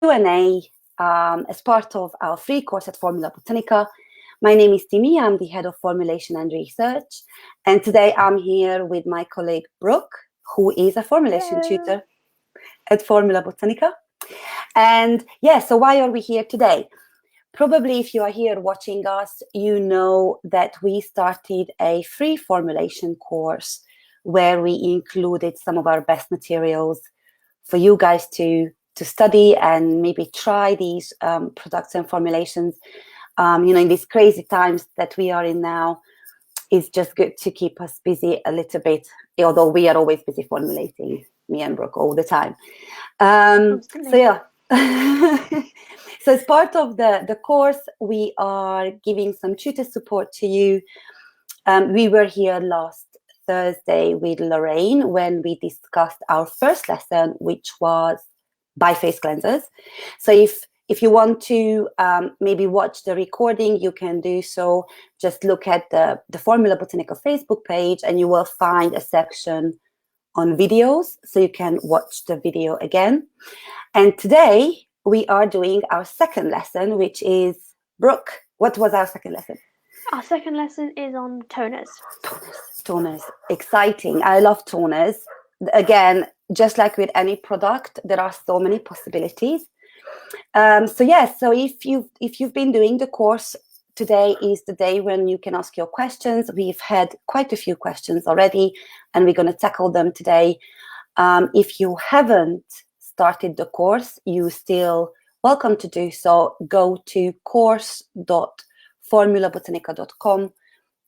Q&A as part of our free course at Formula Botanica. My name is Timi, I'm the head of formulation and research, and today I'm here with my colleague Brooke, who is a formulation tutor at Formula Botanica. And yeah, so why are we here today? Probably if you are here watching us, you know that we started a free formulation course where we included some of our best materials for you guys to study and maybe try these products and formulations. In these crazy times that we are in now, it's just good to keep us busy a little bit, although we are always busy formulating, me and Brooke, all the time. So yeah. So as part of the course, we are giving some tutor support to you. We were here last Thursday with Lorraine when we discussed our first lesson, which was biphase cleansers. So if you want to maybe watch the recording, you can do so. Just look at the Formula Botanica Facebook page and you will find a section on videos, so you can watch the video again. And today we are doing our second lesson, which is, Brooke, what was our second lesson? Our second lesson is on toners. Toners, exciting. I love toners. Again, just like with any product, there are so many possibilities. So if you've been doing the course, today is the day when you can ask your questions. We've had quite a few questions already, and we're going to tackle them today. If you haven't started the course, you're still welcome to do so. Go to course.formulabotanica.com,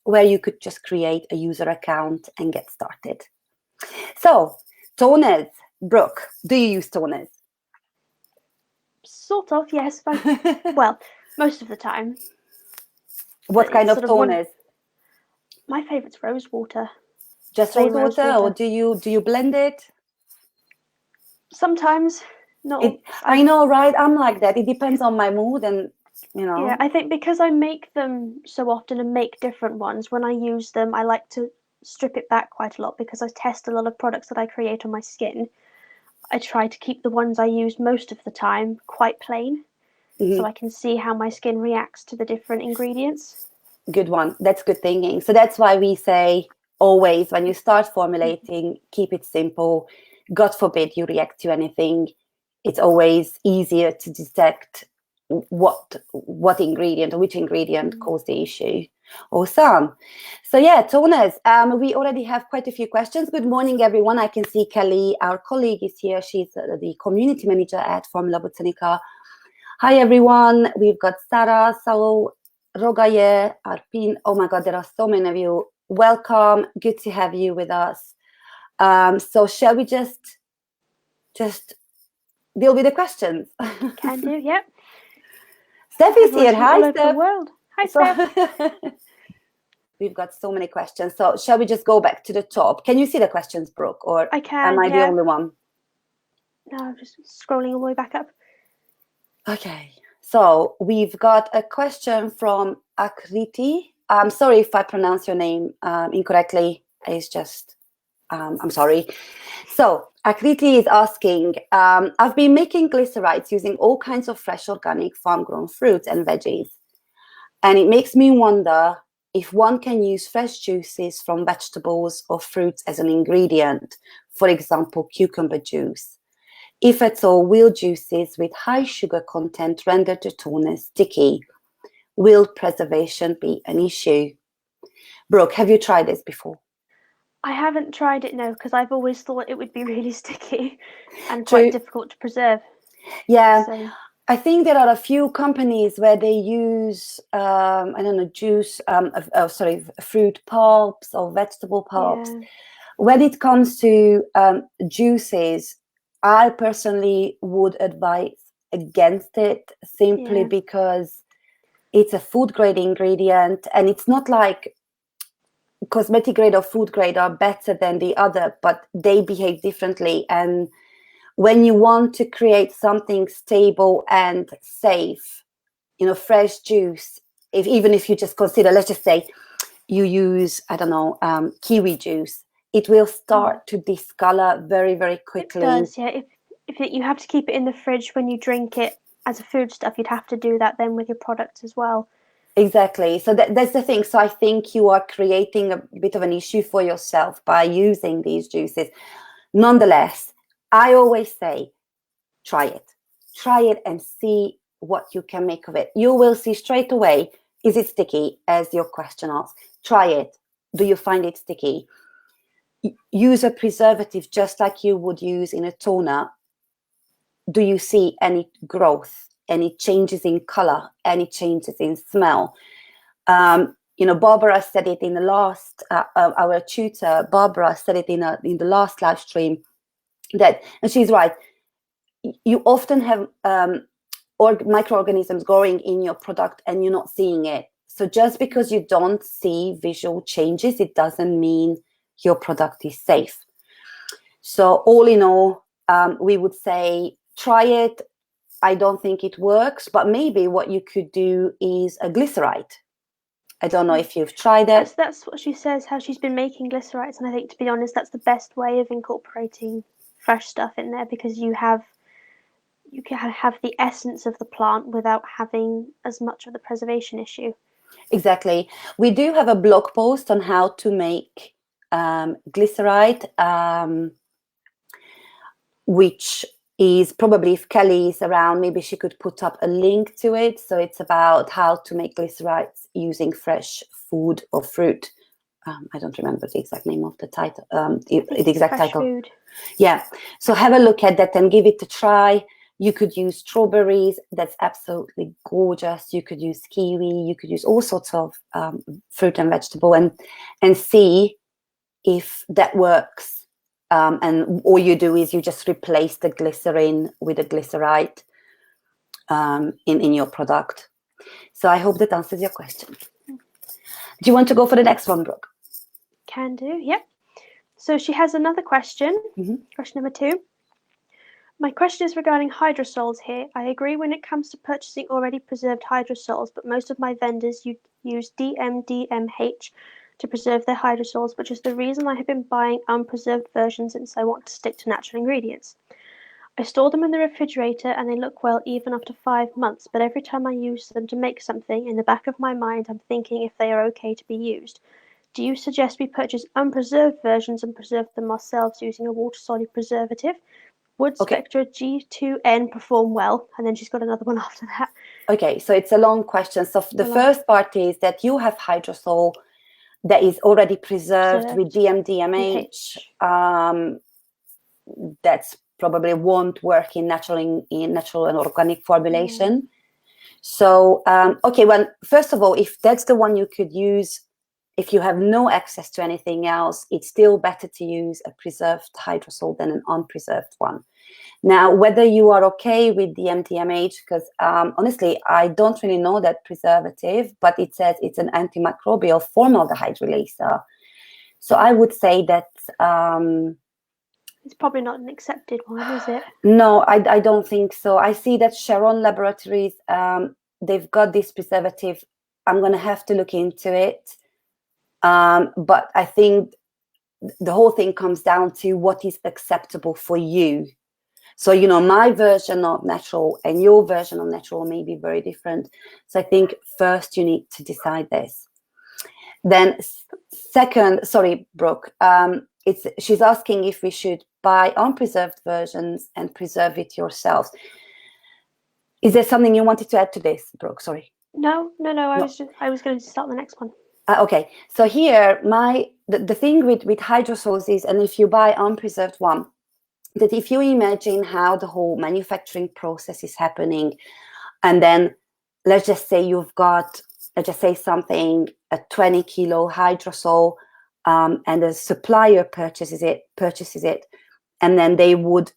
where you could just create a user account and get started. So, toners. Brooke, do you use toners? Sort of, yes. Well, most of the time. What kind of toners? My favourite's rose water. Just rose water, or do you blend it? Sometimes. No. I know, right? I'm like that. It depends on my mood, and Yeah, I think because I make them so often and make different ones, when I use them, I like to strip it back quite a lot because I test a lot of products that I create on my skin. I try to keep the ones I use most of the time quite plain, so I can see how my skin reacts to the different ingredients. Good one. That's good thinking. So that's why we say always, when you start formulating, keep it simple. God forbid you react to anything. It's always easier to detect what ingredient or which ingredient caused the issue. Awesome. So yeah, toners. We already have quite a few questions. Good morning, everyone. I can see Kelly, our colleague, is here. She's the community manager at Formula Botanica. Hi, everyone. We've got Sarah, Saul, Rogaye, Arpin. Oh my God, there are so many of you. Welcome. Good to have you with us. So shall we just deal with the questions? Can do, yep. Steph is here. Hi, all Steph. Over the world. Hi, Steph. We've got so many questions. So shall we just go back to the top? Can you see the questions, Brooke? Or I can, am I the only one? No, I'm just scrolling all the way back up. Okay. So we've got a question from Akriti. I'm sorry if I pronounce your name incorrectly. It's just, I'm sorry. So Akriti is asking, I've been making glycerites using all kinds of fresh organic farm-grown fruits and veggies. And it makes me wonder if one can use fresh juices from vegetables or fruits as an ingredient, for example, cucumber juice. If at all, will juices with high sugar content render the toner sticky? Will preservation be an issue? Brooke, have you tried this before? I haven't tried it, no, because I've always thought it would be really sticky and quite difficult to preserve. Yeah, so I think there are a few companies where they use, juice, fruit pulps or vegetable pulps. Yeah. When it comes to juices, I personally would advise against it simply because it's a food grade ingredient, and it's not like cosmetic grade or food grade are better than the other, but they behave differently. And when you want to create something stable and safe, fresh juice, even if you just consider, let's just say you use, kiwi juice, it will start to discolor very, very quickly. It does, yeah. if you have to keep it in the fridge when you drink it as a foodstuff, you'd have to do that then with your products as well. Exactly. So that's the thing. So I think you are creating a bit of an issue for yourself by using these juices. Nonetheless, I always say, try it and see what you can make of it. You will see straight away, is it sticky, as your question asks. Try it. Do you find it sticky? Use a preservative just like you would use in a toner. Do you see any growth, any changes in color, any changes in smell? Barbara said it in the last, our tutor, Barbara said it in the last live stream, and she's right. You often have microorganisms growing in your product and you're not seeing it. So just because you don't see visual changes, it doesn't mean your product is safe. So all in all, we would say, try it. I don't think it works, but maybe what you could do is a glycerite. I don't know if you've tried it. That's what she says, how she's been making glycerites, and I think, to be honest, that's the best way of incorporating fresh stuff in there, because you can have the essence of the plant without having as much of the preservation issue. Exactly. We do have a blog post on how to make glycerite, which is probably, if Kelly is around, maybe she could put up a link to it. So it's about how to make glycerites using fresh food or fruit. I don't remember the exact name of the title. The exact title. Food. Yeah. So have a look at that and give it a try. You could use strawberries. That's absolutely gorgeous. You could use kiwi. You could use all sorts of fruit and vegetable and see if that works. And all you do is you just replace the glycerin with a glycerite in your product. So I hope that answers your question. Do you want to go for the next one, Brooke? Can do, yep. So she has another question, question number 2. My question is regarding hydrosols here. I agree when it comes to purchasing already preserved hydrosols, but most of my vendors use DMDMH to preserve their hydrosols, which is the reason I have been buying unpreserved versions since I want to stick to natural ingredients. I store them in the refrigerator and they look well even after 5 months, but every time I use them to make something, in the back of my mind I'm thinking if they are okay to be used. Do you suggest we purchase unpreserved versions and preserve them ourselves using a water-soluble preservative? Would Spectra G2N perform well? And then she's got another one after that. Okay, so it's a long question. So the first part is that you have hydrosol that is already preserved with DMDMH. That's probably won't work in natural and organic formulation. So, okay, well, first of all, if that's the one you could use, if you have no access to anything else, it's still better to use a preserved hydrosol than an unpreserved one. Now, whether you are okay with the MTMH, because honestly, I don't really know that preservative, but it says it's an antimicrobial formaldehyde releaser. So I would say that... it's probably not an accepted one, is it? No, I don't think so. I see that Sharon Laboratories, they've got this preservative. I'm going to have to look into it. But I think the whole thing comes down to what is acceptable for you. So, you know, my version of natural and your version of natural may be very different. So I think first you need to decide this. Then second, sorry, Brooke, she's asking if we should buy unpreserved versions and preserve it yourselves. Is there something you wanted to add to this, Brooke? Sorry. No. I was going to start the next one. Okay, so here the thing with hydrosols is, and if you buy unpreserved one, that if you imagine how the whole manufacturing process is happening, and then let's just say you've got, let's just say something, a 20 kilo hydrosol, and the supplier purchases it, and then they would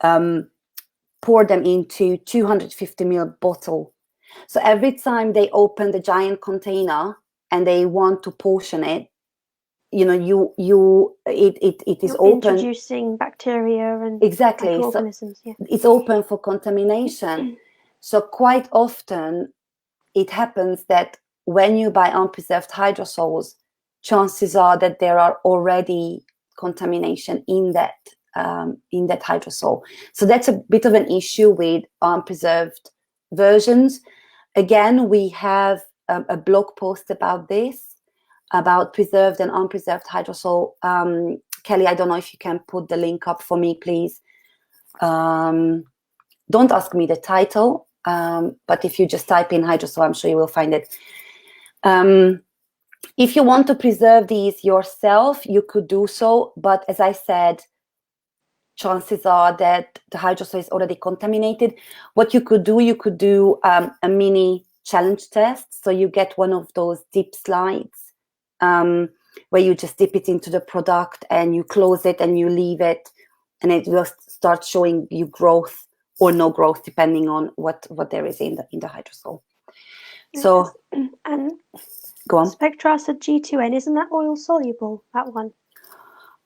pour them into 250 ml bottle. So every time they open the giant container and they want to portion it, you know, it is open, introducing bacteria and exactly microorganisms. So it's open for contamination. So quite often it happens that when you buy unpreserved hydrosols, chances are that there are already contamination in that in that hydrosol. So that's a bit of an issue with unpreserved versions. Again, we have a blog post about this, about preserved and unpreserved hydrosol. Kelly, I don't know if you can put the link up for me, please. Don't ask me the title, but if you just type in hydrosol, I'm sure you will find it. If you want to preserve these yourself, you could do so, but as I said, chances are that the hydrosol is already contaminated. What you could do a mini challenge test. So you get one of those dip slides where you just dip it into the product and you close it and you leave it, and it will start showing you growth or no growth, depending on what there is in the hydrosol. So, and go on. Spectra said G2N, isn't that oil soluble, that one?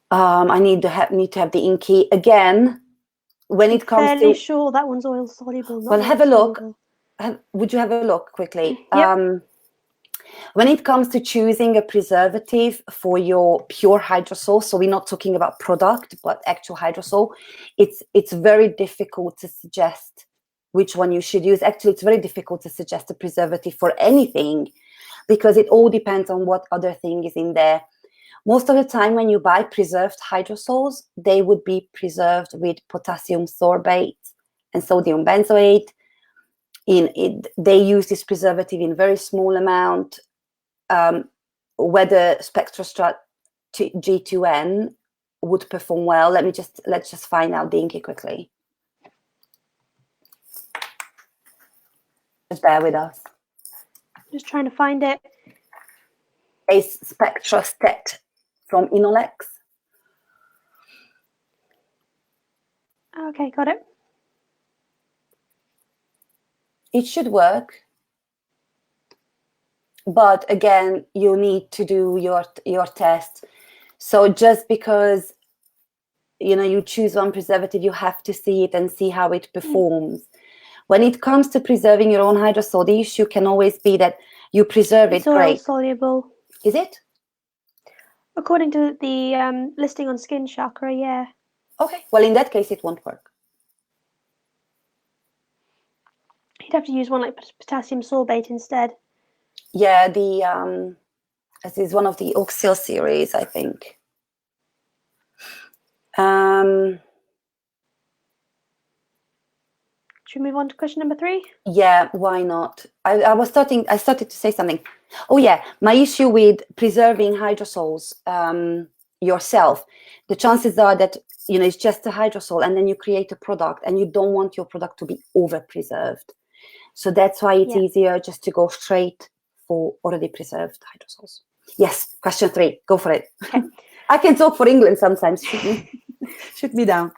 I need to have the inky again. When it comes fairly sure that one's oil soluble. Well, have a look. Would you have a look quickly? Yep. When it comes to choosing a preservative for your pure hydrosol, so we're not talking about product, but actual hydrosol, it's very difficult to suggest which one you should use. Actually, it's very difficult to suggest a preservative for anything because it all depends on what other thing is in there. Most of the time when you buy preserved hydrosols, they would be preserved with potassium sorbate and sodium benzoate. They use this preservative in very small amount. Whether SpectraStrat G2N would perform well, let's just find out the inky quickly. Just bear with us. Just trying to find it. It's SpectraStat from Inolex. Okay, got it. It should work, but again, you need to do your test. So just because you choose one preservative, you have to see it and see how it performs. When it comes to preserving your own hydrosol, the issue can always be that you preserve it great. It's oil soluble. Is it? According to the listing on Skin Chakra, yeah. Okay, well, in that case, it won't work. You'd have to use one like potassium sorbate instead. Yeah, this is one of the Oxyl series, I think. Should we move on to question number 3? Yeah, why not? I started to say something. Oh yeah, my issue with preserving hydrosols yourself, the chances are that it's just a hydrosol and then you create a product and you don't want your product to be over preserved. So that's why it's easier just to go straight for already preserved hydrosols. Yes, question 3, go for it. Okay. I can talk for England sometimes. Shoot me down.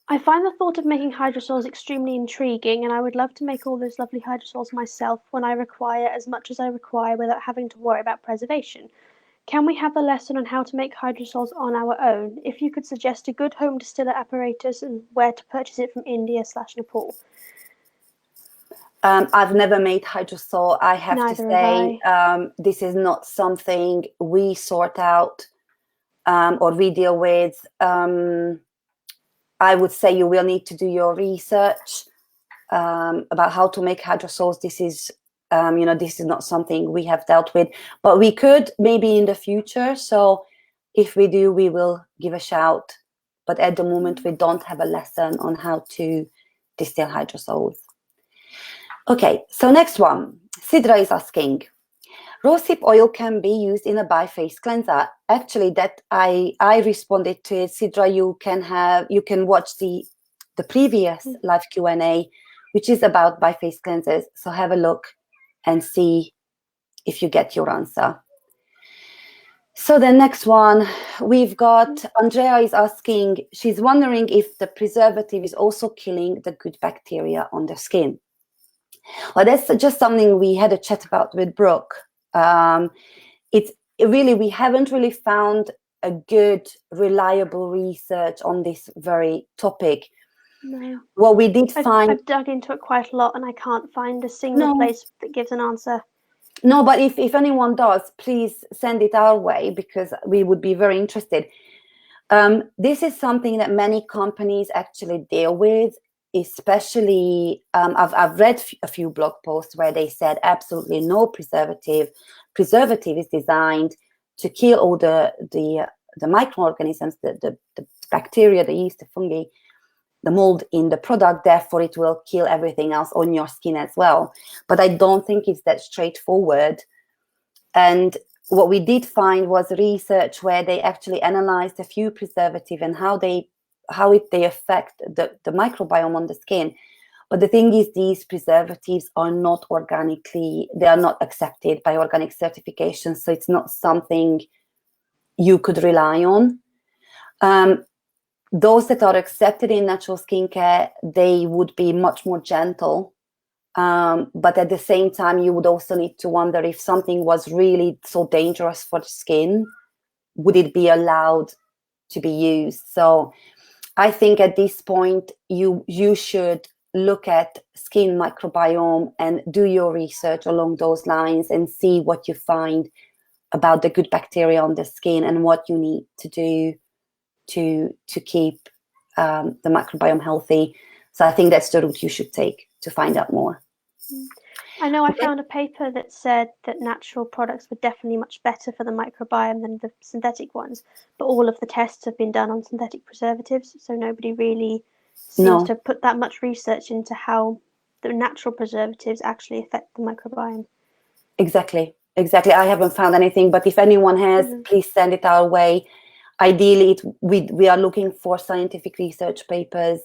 I find the thought of making hydrosols extremely intriguing, and I would love to make all those lovely hydrosols myself when I require as much as I require without having to worry about preservation. Can we have a lesson on how to make hydrosols on our own? If you could suggest a good home distiller apparatus and where to purchase it from India/Nepal. I've never made hydrosol. I have to say this is not something we sort out or we deal with. I would say you will need to do your research about how to make hydrosols. This is, this is not something we have dealt with, but we could maybe in the future. So if we do, we will give a shout. But at the moment, we don't have a lesson on how to distill hydrosols. Okay, so next one. Sidra is asking, rosehip oil can be used in a biphase cleanser. Actually, that I responded to it. Sidra, you can watch the previous live Q&A, which is about biphase cleansers. So have a look and see if you get your answer. So the next one, we've got Andrea is asking, she's wondering if the preservative is also killing the good bacteria on the skin. Well, that's just something we had a chat about with Brooke. We haven't really found a good, reliable research on this very topic. No. Well, we did find... I've dug into it quite a lot and I can't find a single place that gives an answer. No, but if anyone does, please send it our way because we would be very interested. This is something that many companies actually deal with, especially I've read a few blog posts where they said absolutely no preservative. Preservative is designed to kill all the microorganisms, the bacteria, the yeast, the fungi, the mold in the product, therefore it will kill everything else on your skin as well. But I don't think it's that straightforward. And what we did find was research where they actually analyzed a few preservatives and how they affect the microbiome on the skin. But the thing is, these preservatives are not they are not accepted by organic certification, so it's not something you could rely on. Those that are accepted in natural skincare, they would be much more gentle. But at the same time, you would also need to wonder if something was really so dangerous for the skin, would it be allowed to be used? So I think at this point, you should look at skin microbiome and do your research along those lines and see what you find about the good bacteria on the skin and what you need to do to keep the microbiome healthy. So I think that's the route you should take to find out more. I know I found a paper that said that natural products were definitely much better for the microbiome than the synthetic ones, but all of the tests have been done on synthetic preservatives, so nobody really seems to put that much research into how the natural preservatives actually affect the microbiome. Exactly. I haven't found anything, but if anyone has, please send it our way. Ideally, we are looking for scientific research papers,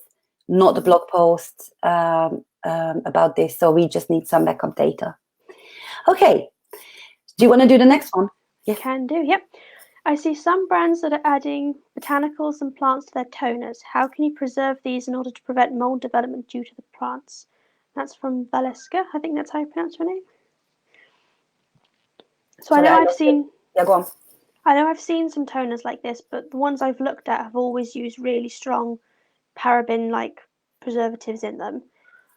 not the blog posts about this. So we just need some backup data. Okay. Do you want to do the next one? Yes. Can do, yep. I see some brands that are adding botanicals and plants to their toners. How can you preserve these in order to prevent mold development due to the plants? That's from Valeska. I think that's how you pronounce her name. So I know I've seen... Yeah, go on. I know I've seen some toners like this, but the ones I've looked at have always used really strong paraben-like preservatives in them.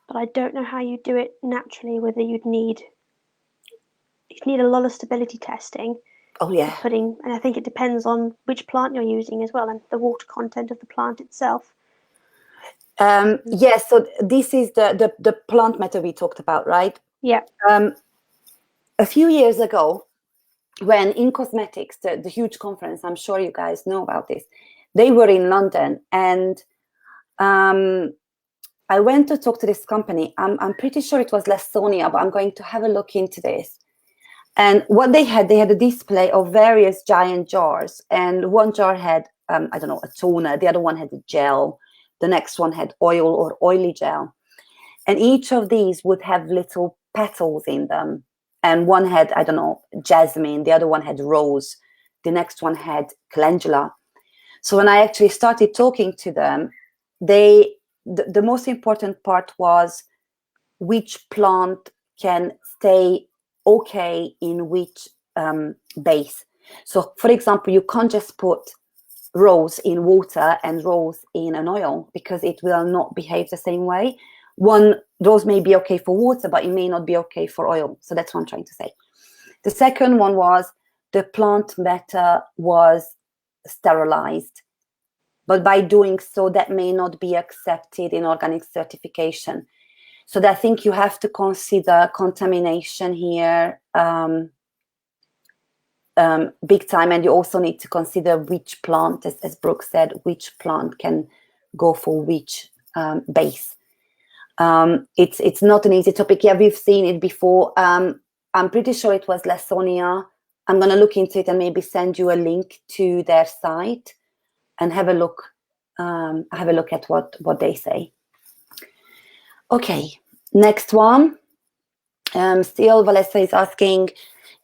But I don't know how you do it naturally, whether you'd need a lot of stability testing. Oh, yeah. And I think it depends on which plant you're using as well and the water content of the plant itself. Yes, so this is the plant matter we talked about, right? Yeah. A few years ago, when in cosmetics, the huge conference, I'm sure you guys know about this, they were in London, and I went to talk to this company. I'm pretty sure it was Lasonia, but I'm going to have a look into this. And what they had a display of various giant jars, and one jar had, I don't know, a toner, the other one had a gel, the next one had oil or oily gel. And each of these would have little petals in them. And one had, I don't know, jasmine, the other one had rose, the next one had calendula. So when I actually started talking to them, the most important part was which plant can stay okay in which base. So, for example, you can't just put rose in water and rose in an oil because it will not behave the same way. One rose may be okay for water, but it may not be okay for oil. So that's what I'm trying to say. The second one was the plant matter was sterilized. But by doing so, that may not be accepted in organic certification. So I think you have to consider contamination here big time. And you also need to consider which plant, as Brooke said, which plant can go for which base. It's not an easy topic. Yeah, we've seen it before. I'm pretty sure it was Lasonia. I'm going to look into it and maybe send you a link to their site and have a look at what they say. Okay, next one. Still, Valessa is asking,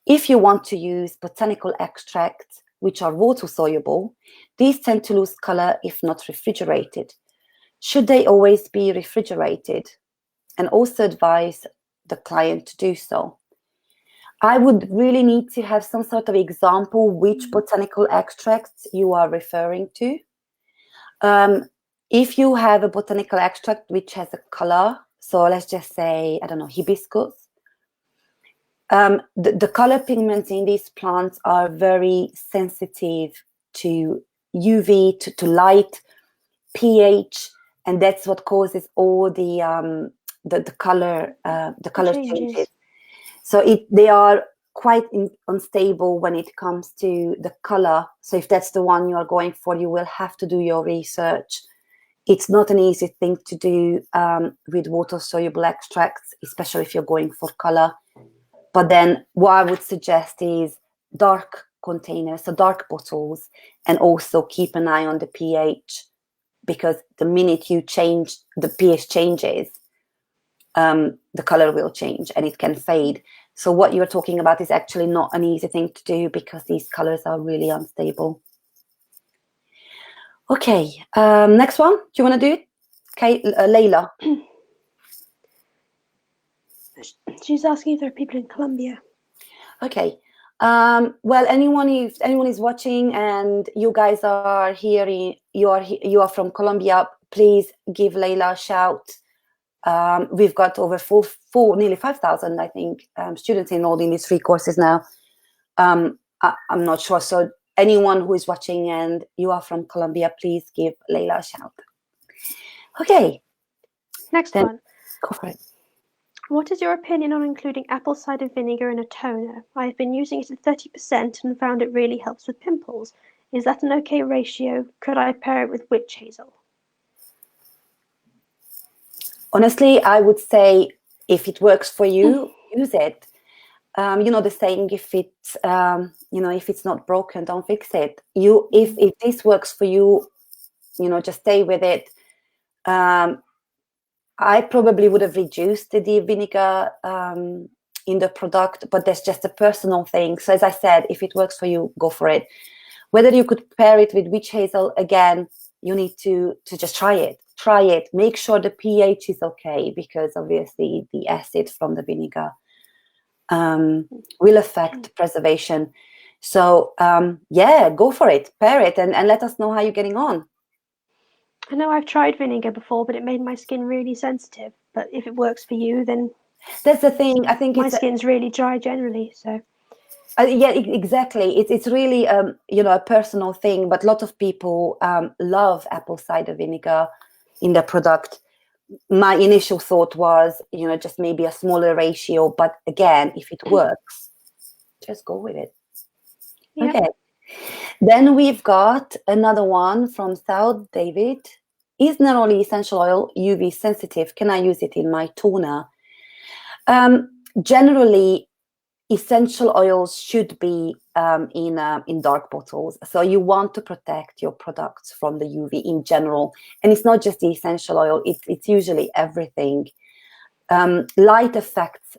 if you want to use botanical extracts which are water soluble, these tend to lose color if not refrigerated. Should they always be refrigerated? And also advise the client to do so. I would really need to have some sort of example which botanical extracts you are referring to. If you have a botanical extract which has a color, so let's just say, I don't know, hibiscus, the color pigments in these plants are very sensitive to UV to light, pH, and that's what causes all the color changes. So they are quite unstable when it comes to the color. So if that's the one you are going for, you will have to do your research. It's not an easy thing to do with water-soluble extracts, especially if you're going for color. But then what I would suggest is dark containers, so dark bottles, and also keep an eye on the pH, because the minute you change, the pH changes, the color will change and it can fade. So what you're talking about is actually not an easy thing to do because these colors are really unstable. Okay, next one. Do you want to do it? Okay, Layla. She's asking if there are people in Colombia. Okay. Well, if anyone is watching and you guys are here, you are from Colombia, please give Layla a shout. We've got over nearly 5,000, I think, students enrolled in these free courses now. I'm not sure. So anyone who is watching and you are from Colombia, please give Layla a shout. Okay. Next one. Go for it. What is your opinion on including apple cider vinegar in a toner? I've been using it at 30% and found it really helps with pimples. Is that an okay ratio? Could I pair it with witch hazel? Honestly, I would say if it works for you, use it. You know the saying, if it's if it's not broken, don't fix it. If this works for you, just stay with it. I probably would have reduced the vinegar in the product, but that's just a personal thing. So as I said, if it works for you, go for it. Whether you could pair it with witch hazel, again, you need to just try it. Try it. Make sure the pH is okay, because obviously the acid from the vinegar will affect preservation. So yeah, go for it. Pair it and let us know how you're getting on. I know I've tried vinegar before, but it made my skin really sensitive. But if it works for you, then that's the thing. I think my skin's really dry generally, so. Yeah, exactly. It's really a personal thing, but a lot of people love apple cider vinegar in their product. My initial thought was, just maybe a smaller ratio, but again, if it works, just go with it. Yep. Okay. Then we've got another one from South David. Is neroli essential oil UV sensitive? Can I use it in my toner? Generally, essential oils should be in dark bottles. So you want to protect your products from the UV in general. And it's not just the essential oil, it's usually everything. Light affects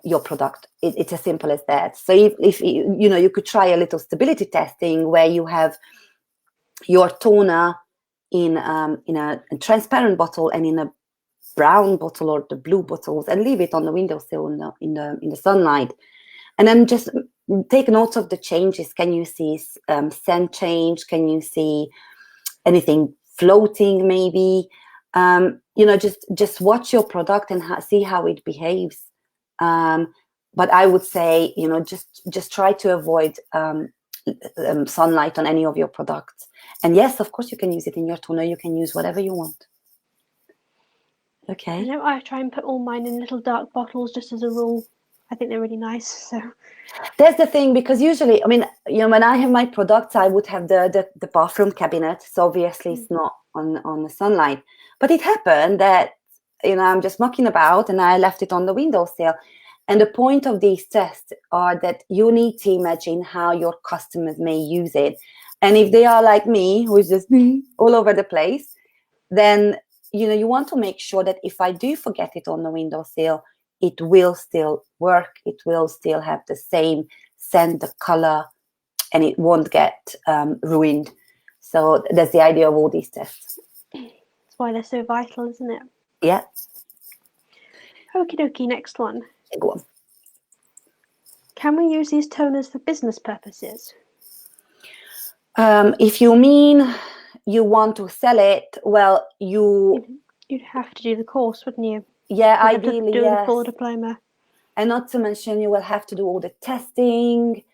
your product. It's as simple as that. So if you could try a little stability testing where you have your toner in a transparent bottle and in a brown bottle or the blue bottles, and leave it on the windowsill in the sunlight, and then just take notes of the changes. Can you see scent change? Can you see anything floating maybe? Just watch your product and see how it behaves. But I would say, just try to avoid sunlight on any of your products. And yes, of course, you can use it in your toner. You can use whatever you want. Okay. I know I try and put all mine in little dark bottles just as a rule. I think they're really nice. So that's the thing, because usually, when I have my products, I would have the bathroom cabinet. So obviously it's not on the sunlight. But it happened that, I'm just mucking about and I left it on the windowsill. And the point of these tests are that you need to imagine how your customers may use it. And if they are like me, who is just all over the place, then, you want to make sure that if I do forget it on the windowsill, it will still work. It will still have the same scent, the color, and it won't get ruined. So that's the idea of all these tests. That's why they're so vital, isn't it? Yeah. Okie dokie, next one. Go on. Can we use these toners for business purposes? If you mean you want to sell it, well, you'd have to do the course, wouldn't you? Yeah, You'd ideally, have to do yes. the full diploma. And not to mention, you will have to do all the testing.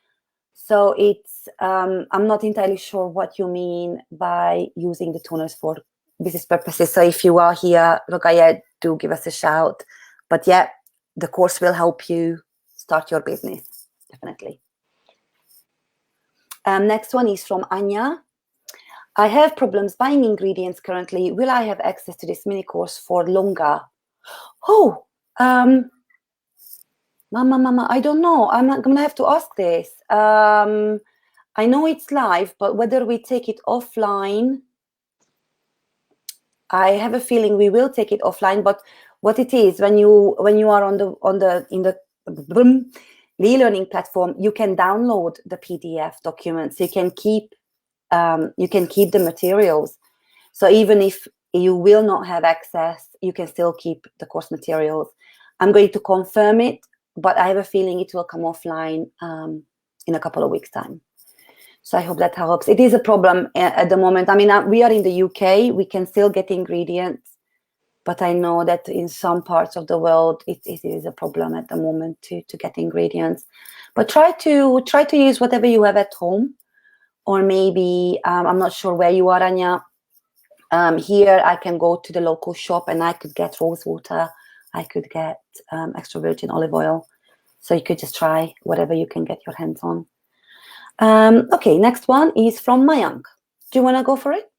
So it's I'm not entirely sure what you mean by using the toners for business purposes. So if you are here, Rogaya, do give us a shout. But yeah, the course will help you start your business, definitely. Next one is from Anya. I have problems buying ingredients currently. Will I have access to this mini course for longer? Oh, Mama, I don't know. I'm not gonna have to ask this. I know it's live, but whether we take it offline, I have a feeling we will take it offline. But what it is, when you are in the e-learning platform, you can download the PDF documents. You can keep the materials. So even if you will not have access, you can still keep the course materials. I'm going to confirm it, but I have a feeling it will come offline in a couple of weeks' time. So I hope that helps. It is a problem at the moment. I mean, we are in the UK. We can still get ingredients, but I know that in some parts of the world, it is a problem at the moment to get ingredients. But try to use whatever you have at home, or maybe I'm not sure where you are, Anya. Here, I can go to the local shop and I could get rose water. I could get extra virgin olive oil. So you could just try whatever you can get your hands on. Okay, next one is from Mayank. Do you want to go for it?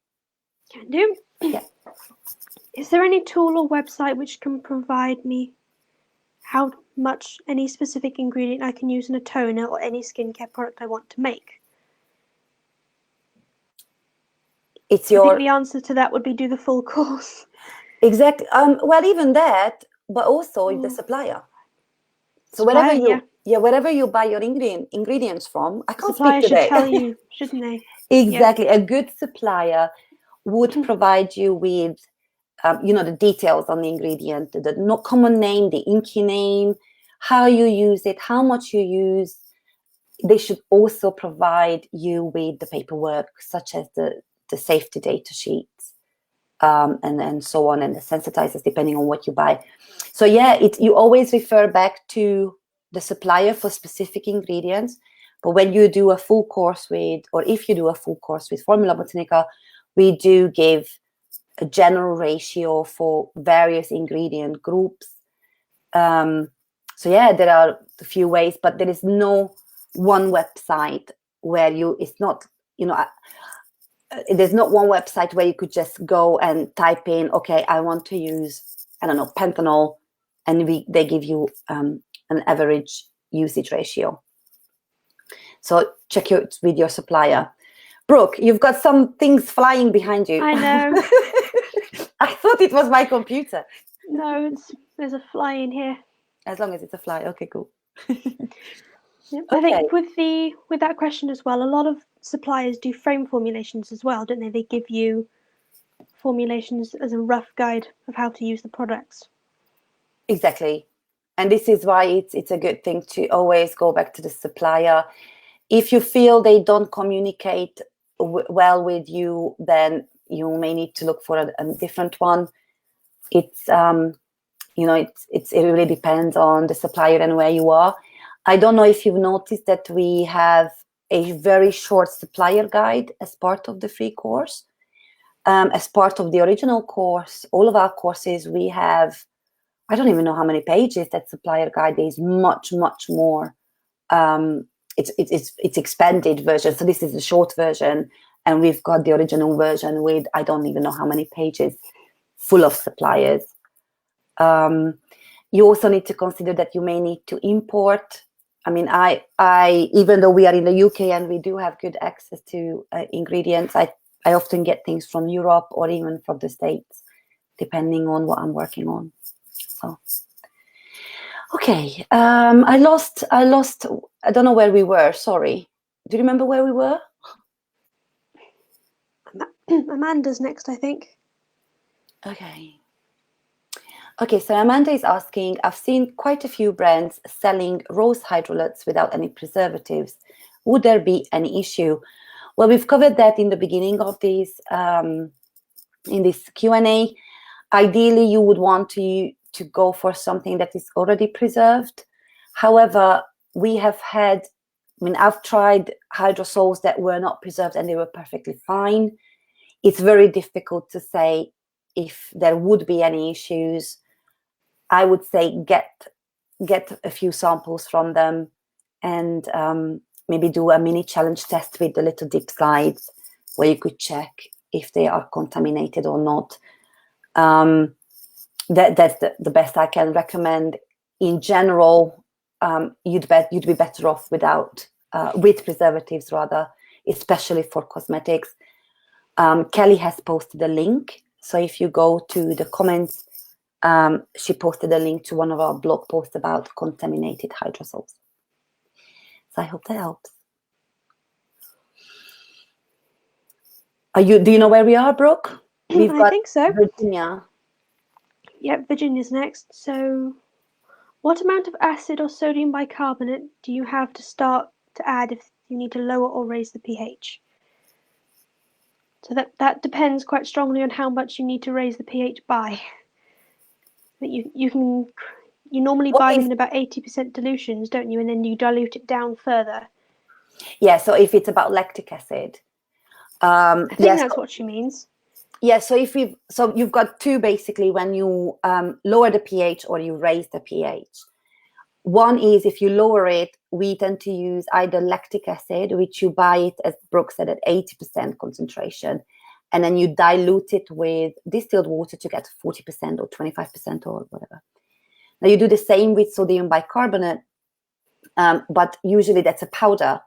Can do. Yeah. Is there any tool or website which can provide me how much any specific ingredient I can use in a toner or any skincare product I want to make? I think the answer to that would be do the full course. Exactly. Well, even that, but also the supplier. So wherever you buy your ingredients from, I can't speak today. Should tell you, shouldn't they? Exactly. Yeah. A good supplier would provide you with, the details on the ingredient, the common name, the inky name, how you use it, how much you use. They should also provide you with the paperwork, such as the safety data sheets, and so on, and the sensitizers, depending on what you buy. So yeah, you always refer back to the supplier for specific ingredients. But when you do a full course if you do a full course with Formula Botanica, we do give a general ratio for various ingredient groups. So yeah, there are a few ways, but there is no one website where there's not one website where you could just go and type in, okay, I want to use, I don't know, pentanol, and they give you an average usage ratio. So check it with your supplier. Brooke, you've got some things flying behind you. I know. I thought it was my computer. No, there's a fly in here. As long as it's a fly, okay, cool. Yep. Okay. I think with that question as well, a lot of suppliers do frame formulations as well, don't they? They give you formulations as a rough guide of how to use the products. Exactly. And this is why it's a good thing to always go back to the supplier. If you feel they don't communicate well with you, then you may need to look for a different one. It really depends on the supplier and where you are. I don't know if you've noticed that we have a very short supplier guide as part of the free course. As part of the original course, all of our courses, we have, I don't even know how many pages that supplier guide is, much, much more. It's expanded version. So this is the short version, and we've got the original version with, I don't even know how many pages, full of suppliers. You also need to consider that you may need to import. I mean, I even though we are in the UK and we do have good access to ingredients, I often get things from Europe or even from the States, depending on what I'm working on. So, okay, I lost. I don't know where we were. Sorry. Do you remember where we were? Amanda's next, I think. Okay, so Amanda is asking, I've seen quite a few brands selling rose hydrolytes without any preservatives. Would there be any issue? Well, we've covered that in the beginning of this, in this Q&A. Ideally, you would want to go for something that is already preserved. However, we have had mean, I've tried hydrosols that were not preserved and they were perfectly fine. It's very difficult to say if there would be any issues. I would say get a few samples from them and maybe do a mini challenge test with the little dip slides where you could check if they are contaminated or not. That's the best I can recommend. In general, you'd be better off with preservatives rather, especially for cosmetics. Kelly has posted a link, so if you go to the comments, she posted a link to one of our blog posts about contaminated hydrosols. So I hope that helps. Do you know where we are, Brooke? I think so. Virginia. Yep, Virginia's next. So, what amount of acid or sodium bicarbonate do you have to start to add if you need to lower or raise the pH? So that depends quite strongly on how much you need to raise the pH by. But you normally buy them in about 80% dilutions, don't you? And then you dilute it down further. Yeah. So if it's about lactic acid, I think that's what she means. Yeah. So you've got two basically when you lower the pH or you raise the pH. One is if you lower it, we tend to use either lactic acid, which you buy it, as Brooke said, at 80% concentration, and then you dilute it with distilled water to get 40% or 25% or whatever. Now you do the same with sodium bicarbonate, but usually that's a powder.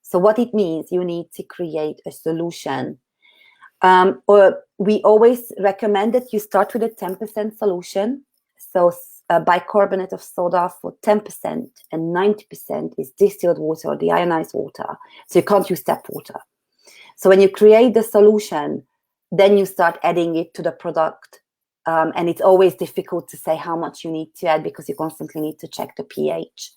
So what it means, you need to create a solution. Or we always recommend that you start with a 10% solution. So bicarbonate of soda for 10% and 90% is distilled water or deionized water. So you can't use tap water. So when you create the solution, then you start adding it to the product. And it's always difficult to say how much you need to add because you constantly need to check the pH.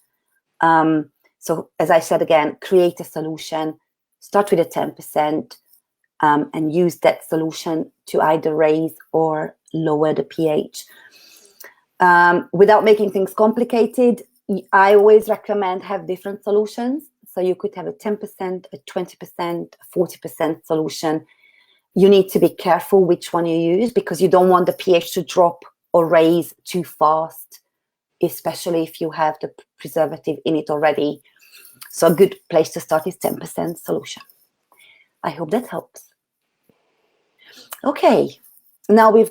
So as I said again, create a solution, start with a 10%, and use that solution to either raise or lower the pH. Without making things complicated, I always recommend have different solutions. So you could have a 10%, a 20%, a 40% solution. You need to be careful which one you use because you don't want the pH to drop or raise too fast, especially if you have the preservative in it already. So a good place to start is 10% solution. I hope that helps. Okay, now we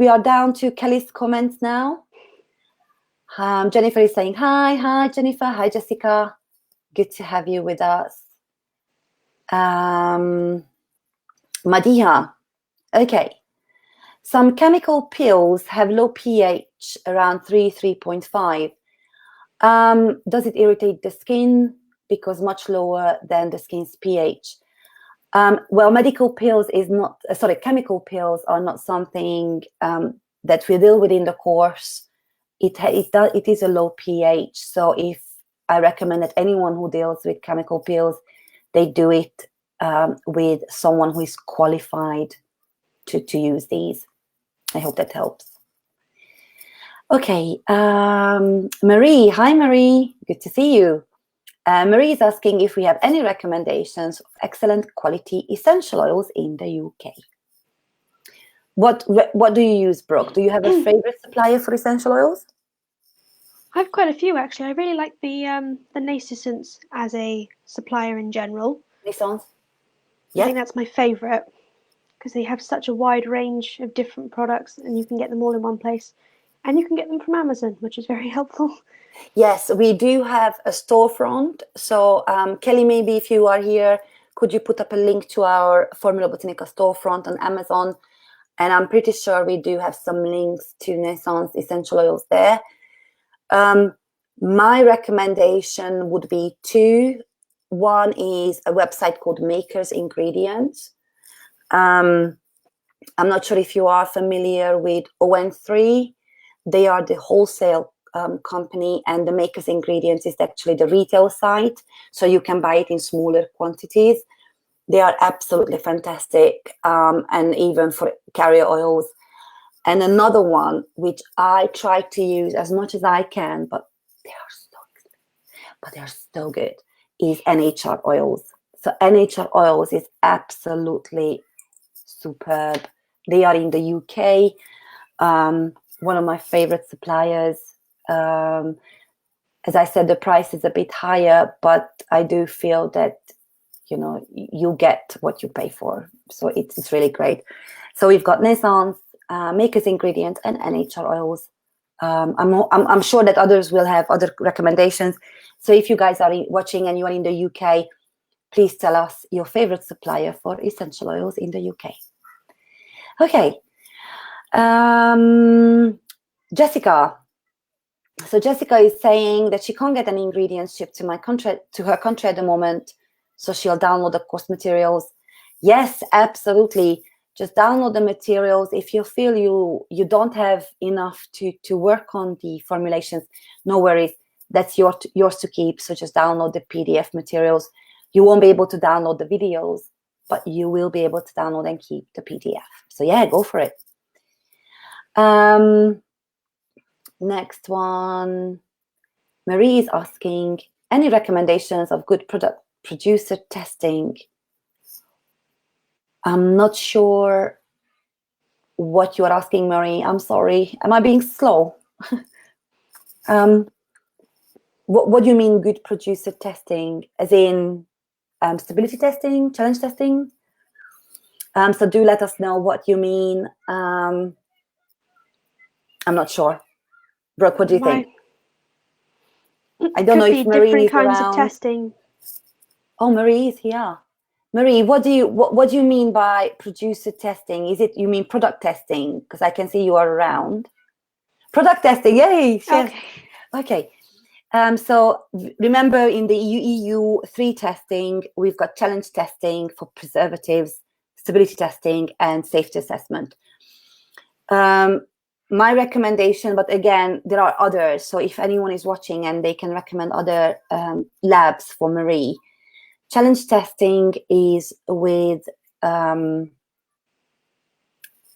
are down to Kelly's comments now. Jennifer is saying, hi, Jennifer. Hi, Jessica. Good to have you with us. Madiha. Okay. Some chemical pills have low pH around 3.5. Does it irritate the skin? Because much lower than the skin's pH. Well, chemical pills are not something that we deal with in the course. It is a low pH. So if I recommend that anyone who deals with chemical pills, they do it with someone who is qualified to use these. I hope that helps. Okay, Marie. Hi, Marie. Good to see you. Marie is asking if we have any recommendations of excellent quality essential oils in the UK. What do you use, Brooke? Do you have a favorite supplier for essential oils? I have quite a few actually. I really like the Naissance as a supplier in general. Naissance? Yeah. I think that's my favorite because they have such a wide range of different products and you can get them all in one place. And you can get them from Amazon, which is very helpful. Yes, we do have a storefront. So Kelly, maybe if you are here, could you put up a link to our Formula Botanica storefront on Amazon? And I'm pretty sure we do have some links to Naissance essential oils there. My recommendation would be two. One is a website called Makers Ingredients. I'm not sure if you are familiar with ON3. They are the wholesale company, and the Makers Ingredients is actually the retail site, so you can buy it in smaller quantities. They are absolutely fantastic, and even for carrier oils. And another one, which I try to use as much as I can, but they are so expensive, but they are so good, is NHR oils. So NHR oils is absolutely superb. They are in the UK. One of my favorite suppliers. As I said, the price is a bit higher, but I do feel that, you know, you get what you pay for. So it's really great. So we've got Naissance, Maker's Ingredients, and NHR oils. I'm sure that others will have other recommendations. So if you guys are watching and you are in the UK, please tell us your favorite supplier for essential oils in the UK. Okay. Jessica. So Jessica is saying that she can't get any ingredients shipped to her country at the moment, so she'll download the course materials. Yes, absolutely. Just download the materials. If you feel you don't have enough to work on the formulations, no worries. That's yours to keep. So just download the PDF materials. You won't be able to download the videos, but you will be able to download and keep the PDF. So yeah, go for it. Next one, Marie is asking, any recommendations of good product producer testing? I'm not sure what you are asking, Marie. I'm sorry. Am I being slow? What do you mean good producer testing? As in stability testing, challenge testing? So do let us know what you mean. I'm not sure. Brooke, what do you think? I don't know if Marie is around. Of testing. Oh, Marie is here. Marie, what do you mean by producer testing? Is it, you mean product testing? Because I can see you are around. Product testing, yay! Yes. Okay. So remember, in the EU3 testing, we've got challenge testing for preservatives, stability testing, and safety assessment. My recommendation, but again, there are others. So if anyone is watching and they can recommend other labs for Marie, challenge testing is with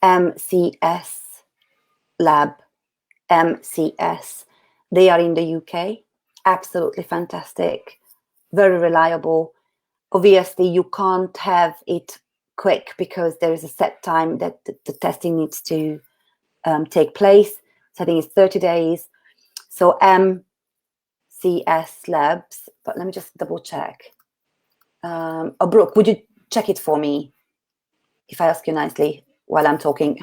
MCS lab, MCS. They are in the UK. Absolutely fantastic, very reliable. Obviously, you can't have it quick because there is a set time that the testing needs to take place. So I think it's 30 days. So MCS labs, but let me just double check. Oh, Brooke, would you check it for me if I ask you nicely while I'm talking?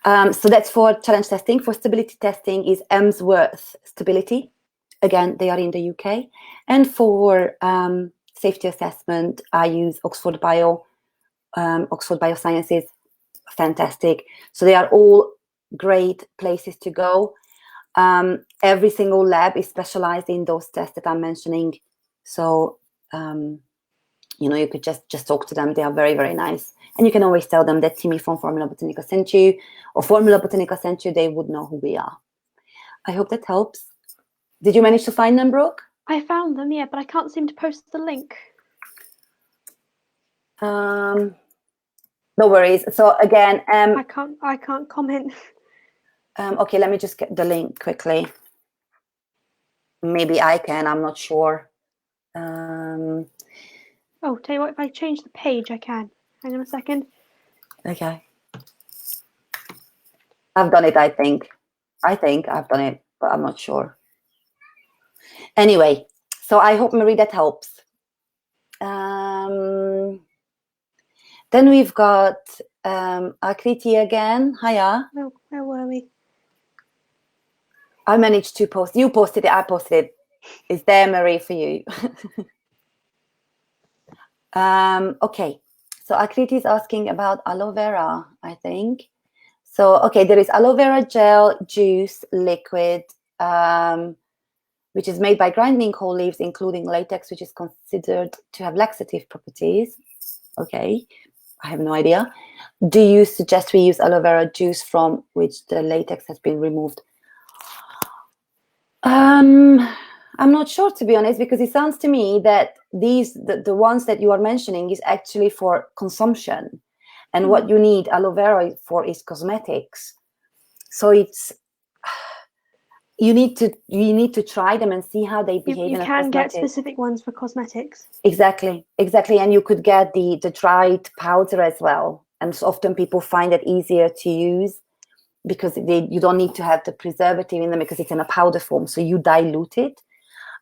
So that's for challenge testing. For stability testing is Emsworth Stability. Again, they are in the UK. And for safety assessment, I use Oxford Biosciences. Fantastic. So they are all great places to go. Every single lab is specialized in those tests that I'm mentioning. So, you know, you could just talk to them. They are very, very nice. And you can always tell them that Timmy from Formula Botanica sent you, or Formula Botanica sent you. They would know who we are. I hope that helps. Did you manage to find them, Brooke? I found them, yeah, but I can't seem to post the link. No worries. So again, I can't comment. Okay, let me just get the link quickly. Maybe I can. I'm not sure. Oh, tell you what, if I change the page, I can. Hang on a second. Okay. I've done it, I think. I've done it, but I'm not sure. Anyway, so I hope, Marie, that helps. Then we've got Akriti again. Hiya. Where were we? I managed to post. You posted it. I posted it. It's there, Marie, for you. Okay. So Akriti is asking about aloe vera, I think. So, okay, there is aloe vera gel, juice, liquid, which is made by grinding whole leaves, including latex, which is considered to have laxative properties. Okay, I have no idea. Do you suggest we use aloe vera juice from which the latex has been removed? I'm not sure, to be honest, because it sounds to me that the ones that you are mentioning is actually for consumption. And what you need aloe vera for is cosmetics. So you need to try them and see how they behave. You in a can get cosmetic. specific ones for cosmetics. Exactly, and you could get the dried powder as well. And so often people find it easier to use because you don't need to have the preservative in them because it's in a powder form, so you dilute it.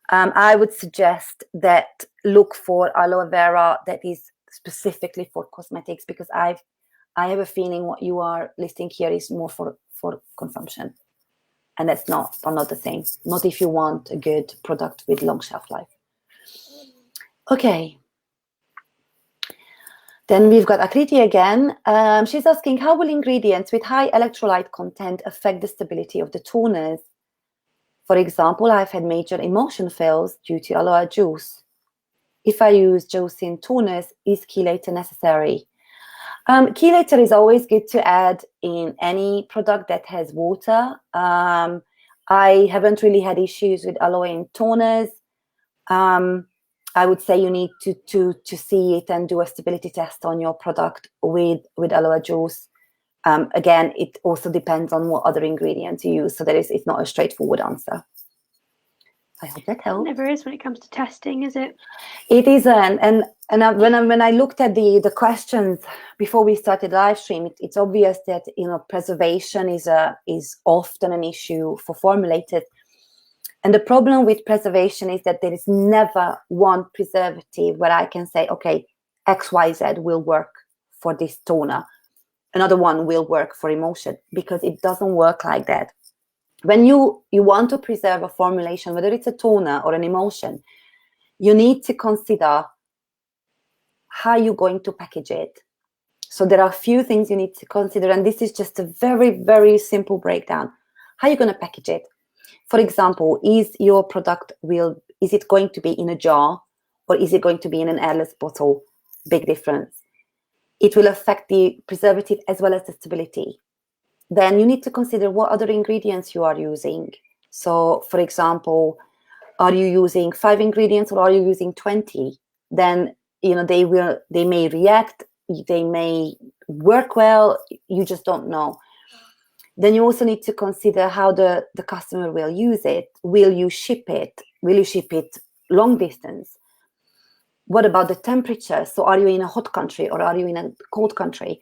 I would suggest that look for aloe vera that is specifically for cosmetics, because I have a feeling what you are listing here is more for consumption, and that's not the same. Not if you want a good product with long shelf life. Okay. Then we've got Akriti again. She's asking, how will ingredients with high electrolyte content affect the stability of the toners? For example, I've had major emulsion fails due to aloe juice. If I use juice in toners, is chelator necessary? Chelator is always good to add in any product that has water. I haven't really had issues with aloe in toners. I would say you need to see it and do a stability test on your product with aloe juice. Again, it also depends on what other ingredients you use, so it's not a straightforward answer. I hope that helps. It never is when it comes to testing, is it? It isn't, and when I looked at the questions before we started live stream, it's obvious that preservation is often an issue for formulators. And the problem with preservation is that there is never one preservative where I can say, okay, XYZ will work for this toner. Another one will work for emulsion, because it doesn't work like that. When you want to preserve a formulation, whether it's a toner or an emulsion, you need to consider how you're going to package it. So there are a few things you need to consider, and this is just a very, very simple breakdown. How are you going to package it? For example, is your product is it going to be in a jar, or is it going to be in an airless bottle? Big difference. It will affect the preservative as well as the stability. Then you need to consider what other ingredients you are using. So, for example, are you using 5 ingredients or are you using 20? Then they may react, they may work well, you just don't know. Then you also need to consider how the customer will use it. Will you ship it? Will you ship it long distance? What about the temperature? So are you in a hot country or are you in a cold country?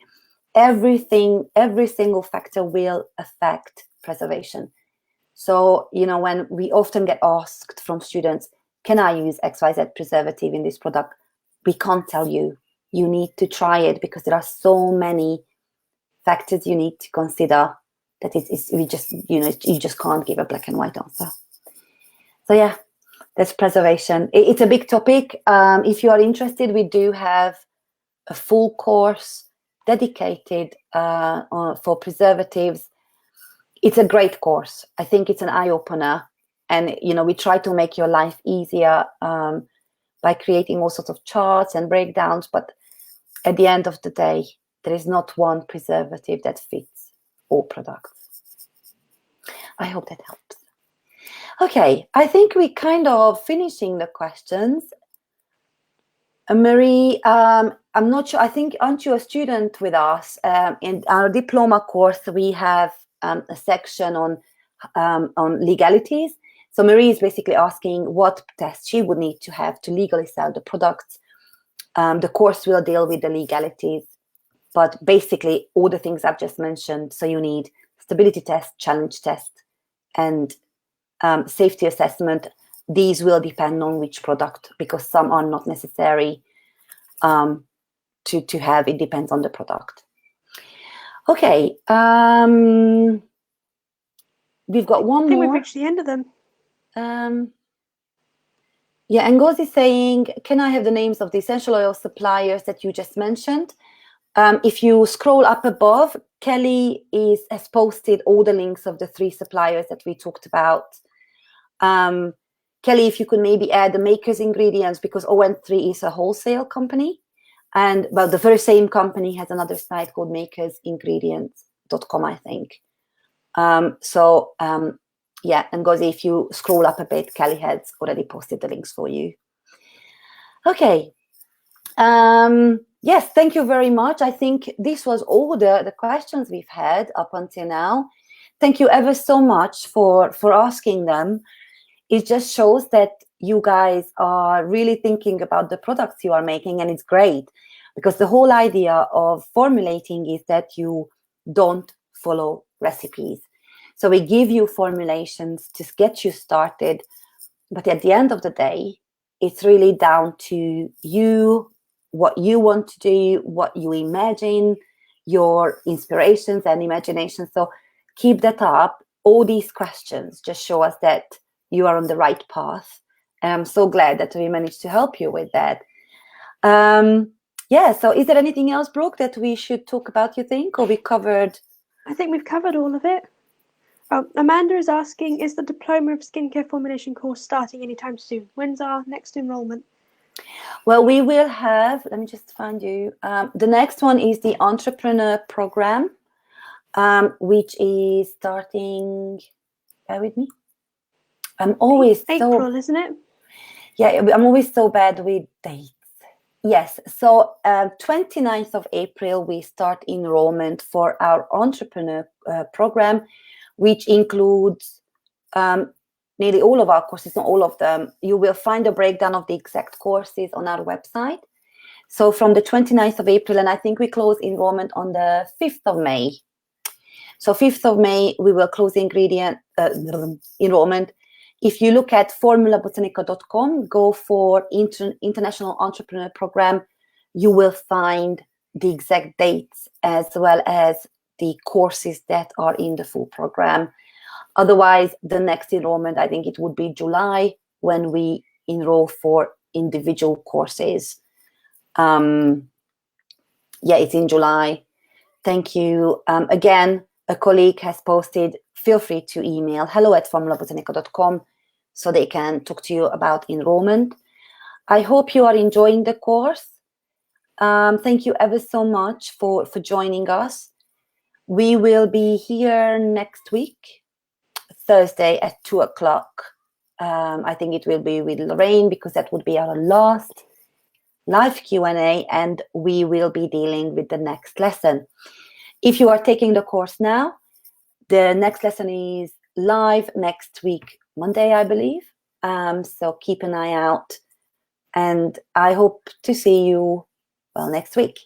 Every single factor will affect preservation. So, when we often get asked from students, can I use XYZ preservative in this product? We can't tell you. You need to try it, because there are so many factors you need to consider that you just can't give a black and white answer. So yeah, that's preservation. It's a big topic. If you are interested, we do have a full course dedicated for preservatives. It's a great course. I think it's an eye-opener, and we try to make your life easier by creating all sorts of charts and breakdowns, but at the end of the day, there is not one preservative that fits all products. I hope that helps. Okay, I think we're kind of finishing the questions. Marie, I'm not sure, I think, aren't you a student with us? In our diploma course, we have a section on legalities. So Marie is basically asking what tests she would need to have to legally sell the products. The course will deal with the legalities, but basically all the things I've just mentioned. So you need stability test, challenge test, and safety assessment. These will depend on which product, because some are not necessary to have. It depends on the product. Okay, we've got one more. I think we've reached the end of them. Yeah, and Ngozi is saying, can I have the names of the essential oil suppliers that you just mentioned? If you scroll up above, Kelly has posted all the links of the 3 suppliers that we talked about. Kelly, if you could maybe add the makers' ingredients, because ON3 is a wholesale company, and the very same company has another site called makersingredients.com, I think. Yeah, and Ngozi, if you scroll up a bit, Kelly has already posted the links for you. Okay. Yes, thank you very much. I think this was all the questions we've had up until now. thank you ever so much for asking them. It just shows that you guys are really thinking about the products you are making, and it's great, because the whole idea of formulating is that you don't follow recipes. So we give you formulations to get you started, but at the end of the day, it's really down to you, what you want to do, what you imagine, your inspirations and imagination. So keep that up. All these questions just show us that you are on the right path. And I'm so glad that we managed to help you with that. Yeah, so is there anything else, Brooke, that we should talk about, you think, or we covered? I think we've covered all of it. Oh, Amanda is asking, is the Diploma of Skincare Formulation course starting anytime soon? When's our next enrollment? Well, we will have, let me just find you. The next one is the Entrepreneur Program, which is starting, bear with me. I'm always April, isn't it? Yeah, I'm always so bad with dates. Yes, so 29th of April, we start enrollment for our Entrepreneur Program, which includes nearly all of our courses, not all of them. You will find a breakdown of the exact courses on our website. So from the 29th of April, and I think we close enrollment on the 5th of May. So 5th of May, we will close enrollment. If you look at formulabotanica.com, go for International Entrepreneur Program, you will find the exact dates as well as the courses that are in the full program. Otherwise, the next enrollment, I think it would be July, when we enroll for individual courses. Yeah, it's in July. Thank you. Again, a colleague has posted, feel free to email hello@formulabotanica.com so they can talk to you about enrollment. I hope you are enjoying the course. Thank you ever so much for joining us. We will be here next week, Thursday at 2 o'clock. I think it will be with Lorraine, because that would be our last live Q&A, and we will be dealing with the next lesson. If you are taking the course now, the next lesson is live next week, Monday, I believe. So keep an eye out, and I hope to see you, well, next week.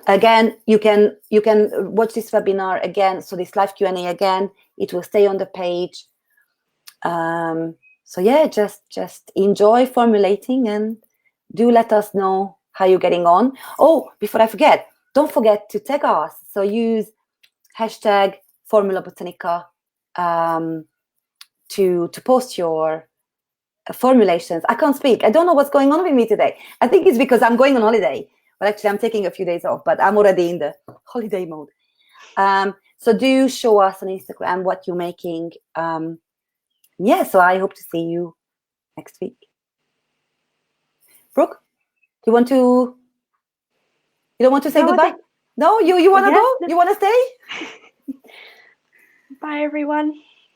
Again, you can watch this webinar again, so this live Q&A again. It will stay on the page. So yeah, just enjoy formulating, and do let us know how you're getting on. Oh, before I forget, don't forget to tag us. So use hashtag Formula Botanica to post your formulations. I can't speak. I don't know what's going on with me today. I think it's because I'm going on holiday. Well, actually, I'm taking a few days off, but I'm already in the holiday mode. So do show us on Instagram what you're making. Yeah, so I hope to see you next week. Brooke, you don't want to say goodbye? No, you want to go? You want to stay? Bye, everyone.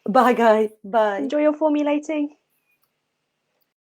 Bye, guys. Bye. Enjoy your formulating.